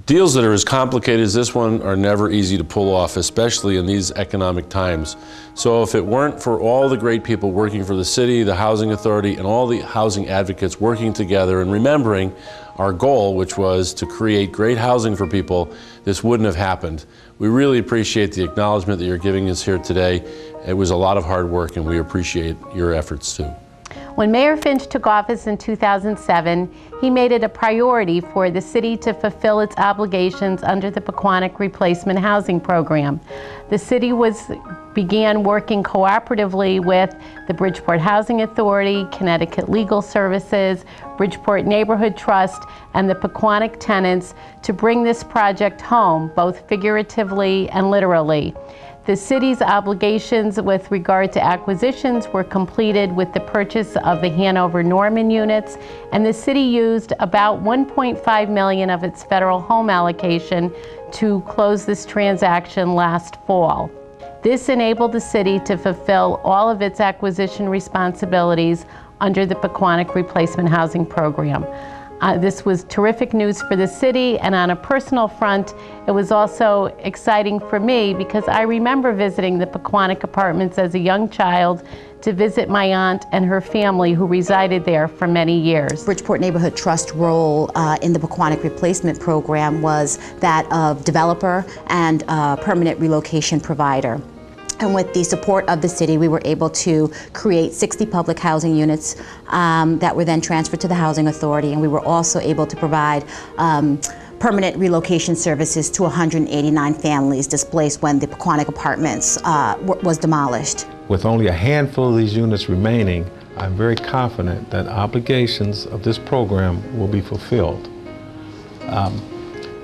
Deals that are as complicated as this one are never easy to pull off, especially in these economic times. So if it weren't for all the great people working for the city, the Housing Authority, and all the housing advocates working together and remembering our goal, which was to create great housing for people, this wouldn't have happened. We really appreciate the acknowledgement that you're giving us here today. It was a lot of hard work, and we appreciate your efforts too. When Mayor Finch took office in 2007, he made it a priority for the city to fulfill its obligations under the Pequannock Replacement Housing Program. The city began working cooperatively with the Bridgeport Housing Authority, Connecticut Legal Services, Bridgeport Neighborhood Trust, and the Pequannock tenants to bring this project home, both figuratively and literally. The city's obligations with regard to acquisitions were completed with the purchase of the Hanover Norman units, and the city used about $1.5 million of its federal home allocation to close this transaction last fall. This enabled the city to fulfill all of its acquisition responsibilities under the Pequannock Replacement Housing Program. This was terrific news for the city, and on a personal front, it was also exciting for me because I remember visiting the Pequannock apartments as a young child to visit my aunt and her family who resided there for many years. Bridgeport Neighborhood Trust role in the Pequannock Replacement Program was that of developer and permanent relocation provider. And with the support of the city, we were able to create 60 public housing units that were then transferred to the Housing Authority, and we were also able to provide permanent relocation services to 189 families displaced when the Pequannock apartments was demolished. With only a handful of these units remaining, I'm very confident that obligations of this program will be fulfilled.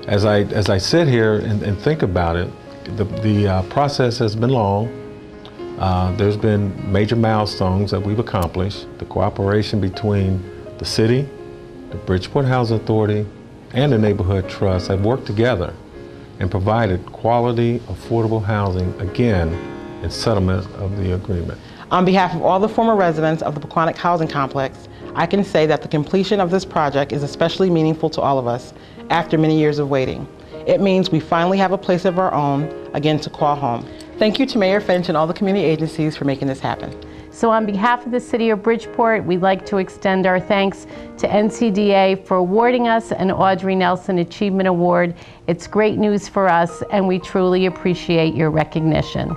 As I sit here and think about it, the process has been long. There's been major milestones that we've accomplished. The cooperation between the city, the Bridgeport Housing Authority, and the Neighborhood Trust have worked together and provided quality, affordable housing, again, in settlement of the agreement. On behalf of all the former residents of the Pequannock Housing Complex, I can say that the completion of this project is especially meaningful to all of us after many years of waiting. It means we finally have a place of our own, again, to call home. Thank you to Mayor Finch and all the community agencies for making this happen. So on behalf of the City of Bridgeport, we'd like to extend our thanks to NCDA for awarding us an Audrey Nelson Achievement Award. It's great news for us, and we truly appreciate your recognition.